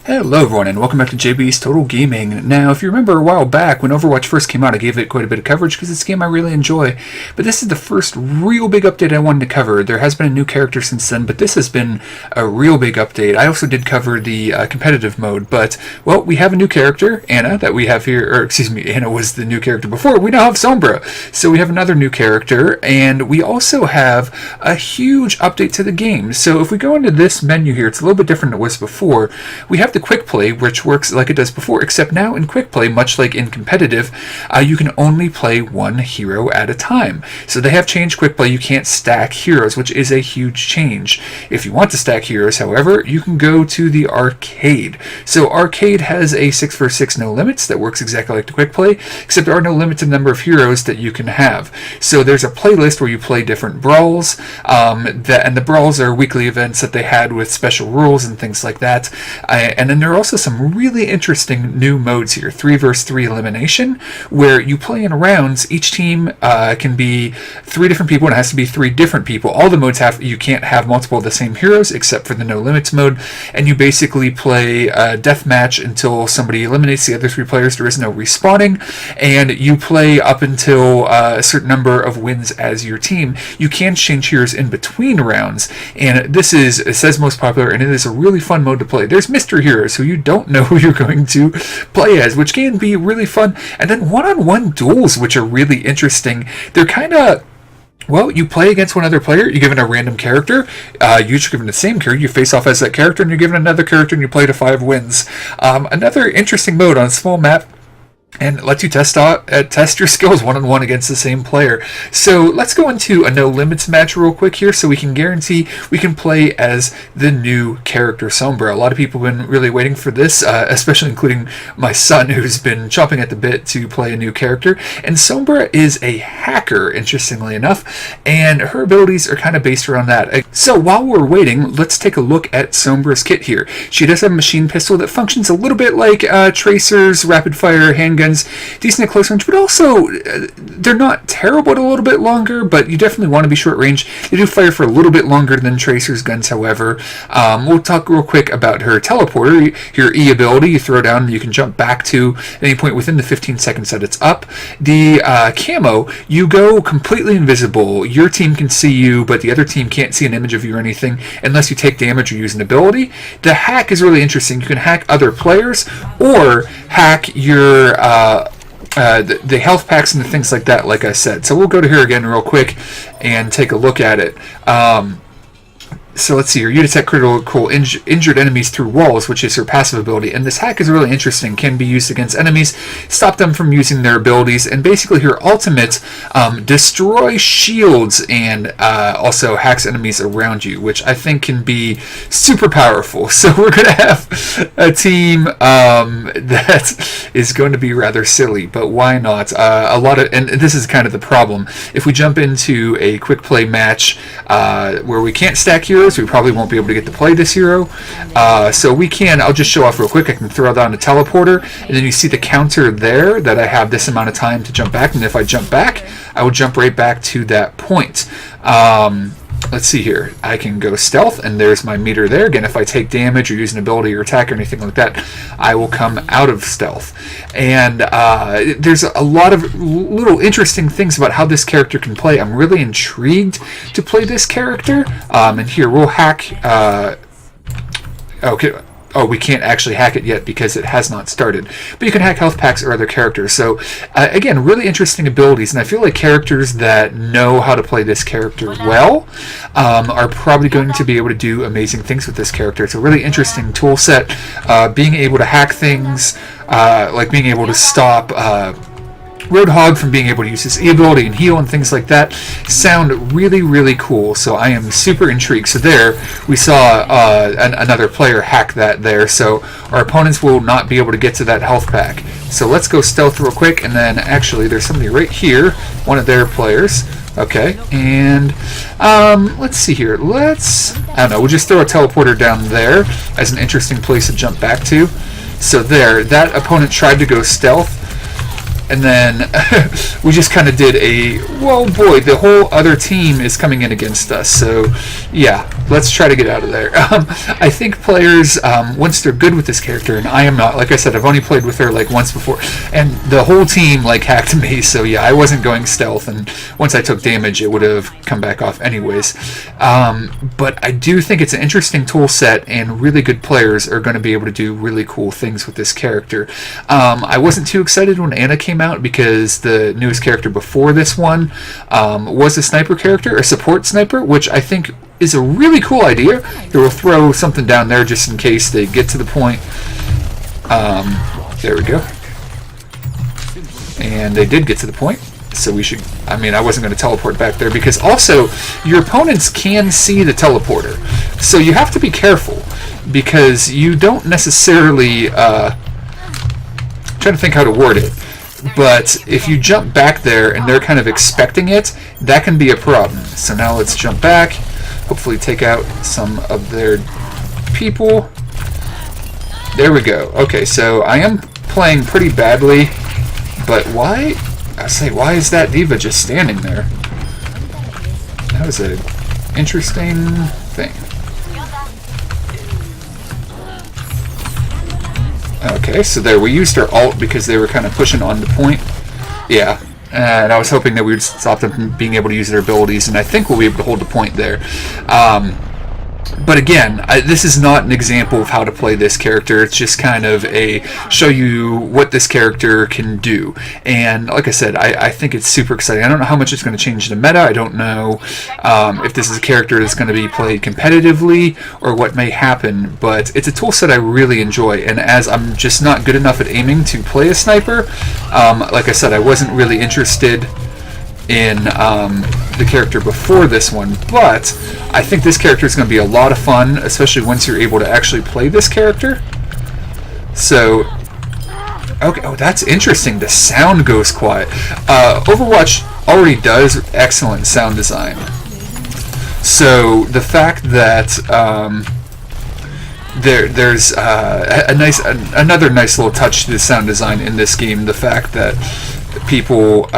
Hello everyone and welcome back to JB's Total Gaming. Now, if you remember a while back when Overwatch first came out, I gave it quite a bit of coverage because it's a game I really enjoy. But this is the first real big update I wanted to cover. There has been a new character since then, but this has been a real big update. I also did cover the competitive mode, but, well, we have a new character, Anna, that we have here, or excuse me, Anna was the new character before. We now have Sombra. So we have another new character, and we also have a huge update to the game. So if we go into this menu here, it's a little bit different than it was before. We have the quick play, which works like it does before, except now in quick play, much like in competitive, you can only play one hero at a time. So they have changed quick play. You can't stack heroes, which is a huge change. If you want to stack heroes, however, you can go to the arcade. So arcade has a 6 vs 6 no limits that works exactly like the quick play, except there are no limited number of heroes that you can have. So there's a playlist where you play different brawls, and the brawls are weekly events that they had with special rules and things like that. And then there are also some really interesting new modes here. 3 vs 3 elimination, where you play in rounds. Each team can be 3 different people, and it has to be 3 different people. All the modes you can't have multiple of the same heroes, except for the no limits mode, and you basically play a deathmatch until somebody eliminates the other 3 players. There is no respawning, and you play up until a certain number of wins as your team. You can change heroes in between rounds, and it says most popular, and it is a really fun mode to play. There's mystery heroes who you don't know who you're going to play as, which can be really fun. And then one-on-one duels, which are really interesting. They're kind of... Well, you play against one other player, you're given a random character, usually given the same character, you face off as that character, and you're given another character, and you play to 5 wins. Another interesting mode on a small map, and lets you test your skills one-on-one against the same player. So let's go into a no limits match real quick here, so we can guarantee we can play as the new character Sombra. A lot of people have been really waiting for this, especially including my son, who's been chomping at the bit to play a new character. And Sombra is a hacker, interestingly enough, and her abilities are kind of based around that. So while we're waiting, let's take a look at Sombra's kit here. She does have a machine pistol that functions a little bit like tracers, rapid fire, handguns, decent at close range, but also they're not terrible at a little bit longer, but you definitely want to be short range. They do fire for a little bit longer than Tracer's guns, however. We'll talk real quick about her teleporter, your E ability. You throw down and you can jump back to any point within the 15 seconds that it's up. The camo, you go completely invisible. Your team can see you, but the other team can't see an image of you or anything unless you take damage or use an ability. The hack is really interesting. You can hack other players or hack your the health packs and the things like that, like I said. So we'll go to here again real quick and take a look at it. So let's see here. You detect critical injured enemies through walls, which is her passive ability. And this hack is really interesting. Can be used against enemies, stop them from using their abilities. And basically her ultimate destroys shields and also hacks enemies around you, which I think can be super powerful. So we're going to have a team that is going to be rather silly, but why not? And this is kind of the problem. If we jump into a quick play match where we can't stack heroes, we probably won't be able to get to play this hero. So we can, I'll just show off real quick. I can throw down a teleporter, and then you see the counter there that I have this amount of time to jump back, and if I jump back, I will jump right back to that point. Let's see here. I can go stealth, and there's my meter there. Again, if I take damage or use an ability or attack or anything like that, I will come out of stealth. And there's a lot of little interesting things about how this character can play. I'm really intrigued to play this character. And here, we'll hack... okay. Oh, we can't actually hack it yet because it has not started. But you can hack health packs or other characters. So, again, really interesting abilities. And I feel like characters that know how to play this character well are probably going to be able to do amazing things with this character. It's a really interesting tool set. Being able to hack things, like being able to stop... Roadhog from being able to use his E-ability and heal and things like that sound really, really cool. So I am super intrigued. So there, we saw another player hack that there. So our opponents will not be able to get to that health pack. So let's go stealth real quick. And then actually, there's somebody right here, one of their players. Okay, and let's see here. I don't know, we'll just throw a teleporter down there as an interesting place to jump back to. So there, that opponent tried to go stealth. And then we just kind of did a, well, boy, the whole other team is coming in against us. So, yeah, let's try to get out of there. I think players, once they're good with this character, and I am not, like I said, I've only played with her like once before, and the whole team like hacked me. So, yeah, I wasn't going stealth, and once I took damage, it would have come back off anyways. But I do think it's an interesting tool set, and really good players are going to be able to do really cool things with this character. I wasn't too excited when Anna came out because the newest character before this one was a sniper character, a support sniper, which I think is a really cool idea. It will throw something down there just in case they get to the point. There we go. And they did get to the point. So we should, I mean, I wasn't going to teleport back there because also your opponents can see the teleporter. So you have to be careful because you don't necessarily, trying to think how to word it, but if you jump back there and they're kind of expecting it, that can be a problem. So now let's jump back, hopefully take out some of their people. There we go. Okay, so I am playing pretty badly, but why? I say, why is that diva just standing there? That was an interesting thing. Okay, so there, we used our ult because they were kind of pushing on the point. Yeah, and I was hoping that we would stop them from being able to use their abilities, and I think we'll be able to hold the point there. But again, this is not an example of how to play this character. It's just kind of a show you what this character can do. And like I said, I think it's super exciting. I don't know how much it's going to change the meta. I don't know if this is a character that's going to be played competitively or what may happen. But it's a tool set I really enjoy. And as I'm just not good enough at aiming to play a sniper, like I said, I wasn't really interested in the character before this one, but I think this character is going to be a lot of fun, especially once you're able to actually play this character. So, okay, oh, that's interesting. The sound goes quiet. Overwatch already does excellent sound design. So the fact that there's another nice little touch to the sound design in this game. The fact that people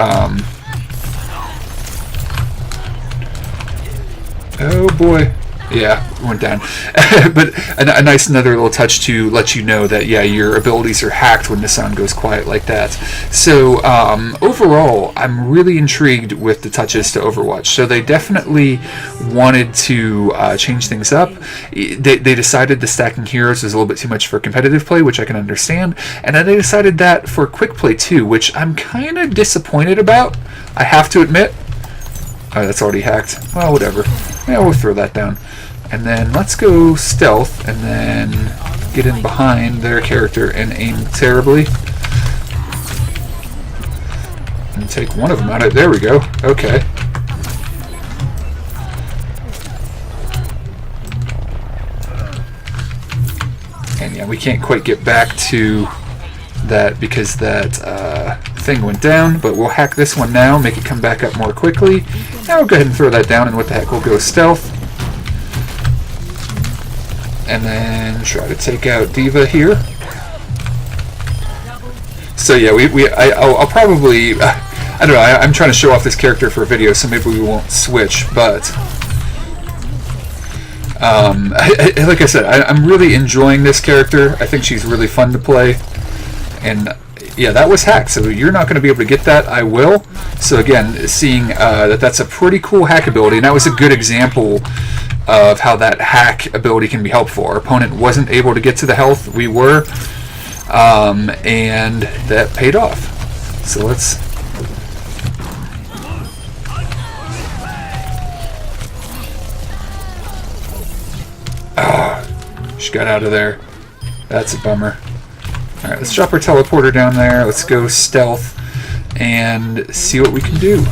oh boy, yeah, went down. But a nice another little touch to let you know that, yeah, your abilities are hacked when the sound goes quiet like that. So overall, I'm really intrigued with the touches to Overwatch. So they definitely wanted to change things up. They decided the stacking heroes was a little bit too much for competitive play, which I can understand. And then they decided that for quick play too, which I'm kind of disappointed about, I have to admit. Oh, that's already hacked. Well, whatever. Yeah, we'll throw that down. And then let's go stealth and then get in behind their character and aim terribly. And take one of them out of there we go. Okay. And yeah, we can't quite get back to that because that thing went down, but we'll hack this one now, make it come back up more quickly. Now we'll go ahead and throw that down, and what the heck, we'll go stealth. And then try to take out Diva here. So yeah, I'll probably, I don't know, I'm trying to show off this character for a video, so maybe we won't switch, but like I said, I'm really enjoying this character. I think she's really fun to play. And yeah, that was hacked, so you're not going to be able to get that. I will. So again, seeing that that's a pretty cool hack ability, and that was a good example of how that hack ability can be helpful. Our opponent wasn't able to get to the health, we were, and that paid off. So let's... She got out of there. That's a bummer. Alright, let's drop our teleporter down there. Let's go stealth and see what we can do.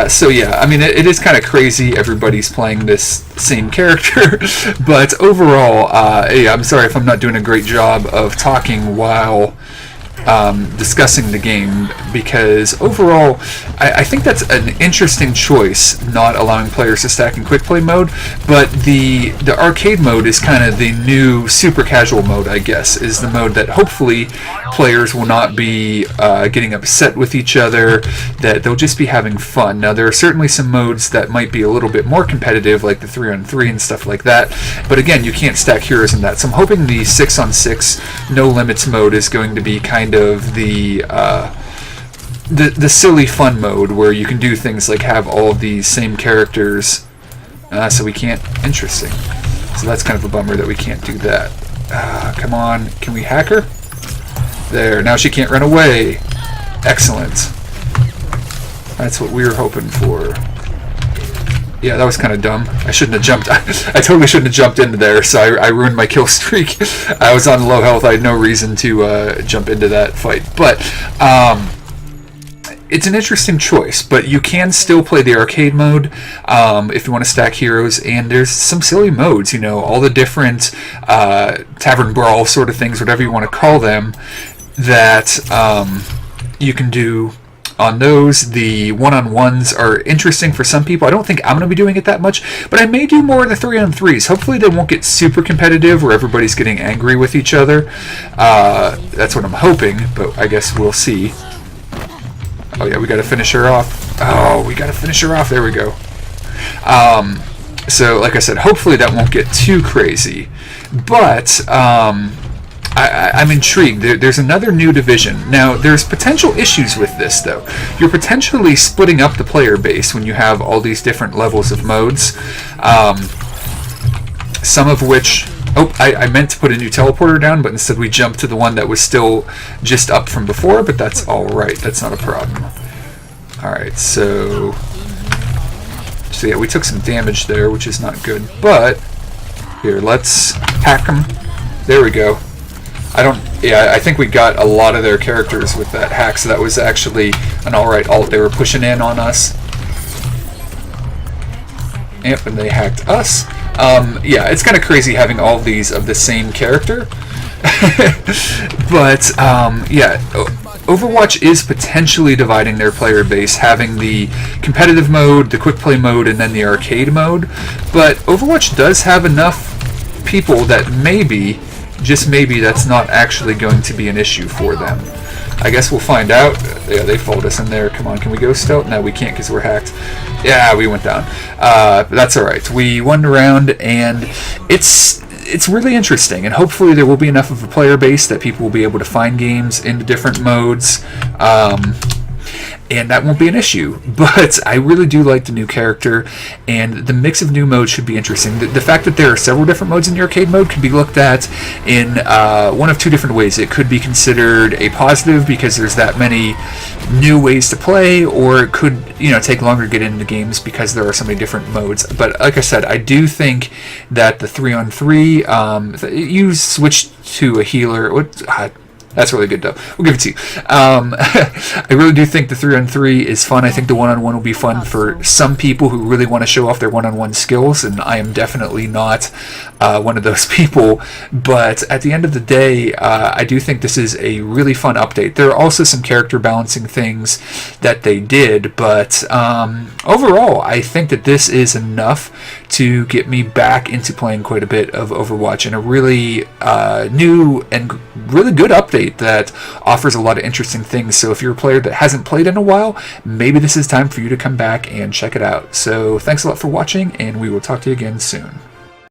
So yeah, I mean, it is kind of crazy everybody's playing this same character, but overall, yeah, I'm sorry if I'm not doing a great job of talking while discussing the game, because overall I think that's an interesting choice, not allowing players to stack in quick play mode, but the arcade mode is kind of the new super casual mode, I guess, is the mode that hopefully players will not be getting upset with each other, that they'll just be having fun. Now there are certainly some modes that might be a little bit more competitive, like the 3-on-3 and stuff like that, but again, you can't stack heroes in that, so I'm hoping the 6-on-6 no limits mode is going to be kind of the silly fun mode where you can do things like have all of these same characters. So we can't. Interesting. So that's kind of a bummer that we can't do that. Come on, can we hack her? There. Now she can't run away. Excellent. That's what we were hoping for. Yeah, that was kind of dumb. I shouldn't have jumped. I totally shouldn't have jumped into there, so I ruined my kill streak. I was on low health. I had no reason to jump into that fight. But it's an interesting choice, but you can still play the arcade mode if you want to stack heroes, and there's some silly modes, you know, all the different tavern brawl sort of things, whatever you want to call them, that you can do on those. The one-on-ones are interesting for some people. I don't think I'm going to be doing it that much, but I may do more of the 3-on-3s. Hopefully they won't get super competitive where everybody's getting angry with each other. That's what I'm hoping, but I guess we'll see. Oh yeah, we got to finish her off. Oh, we got to finish her off. There we go. So, like I said, hopefully that won't get too crazy. But I'm intrigued. There's another new division. Now, there's potential issues with this, though. You're potentially splitting up the player base when you have all these different levels of modes. Some of which... Oh, I meant to put a new teleporter down, but instead we jumped to the one that was still just up from before, but that's alright. That's not a problem. Alright, so yeah, we took some damage there, which is not good, but here, let's hack them. There we go. I think we got a lot of their characters with that hack, so that was actually an alright ult. They were pushing in on us. Yep, and they hacked us. Yeah, it's kind of crazy having all these of the same character. But, yeah, Overwatch is potentially dividing their player base, having the competitive mode, the quick play mode, and then the arcade mode. But Overwatch does have enough people that maybe, just maybe, that's not actually going to be an issue for them. I guess we'll find out. Yeah, they followed us in there. Come on, can we go stealth? No, we can't because we're hacked. Yeah, we went down. That's alright. We won the round, and it's really interesting, and hopefully there will be enough of a player base that people will be able to find games into different modes. And that won't be an issue. But I really do like the new character, and the mix of new modes should be interesting. The fact that there are several different modes in the arcade mode could be looked at in one of two different ways. It could be considered a positive because there's that many new ways to play, or it could, you know, take longer to get into games because there are so many different modes. But like I said, I do think that the 3-on-3, you switch to a healer. That's really good, though. We'll give it to you. I really do think the 3-on-3 is fun. I think the 1-on-1 will be fun for some people who really want to show off their 1-on-1 skills, and I am definitely not one of those people. But at the end of the day, I do think this is a really fun update. There are also some character balancing things that they did, but overall, I think that this is enough to get me back into playing quite a bit of Overwatch, and a really new and really good update that offers a lot of interesting things. So if you're a player that hasn't played in a while, maybe this is time for you to come back and check it out. So thanks a lot for watching, and we will talk to you again soon.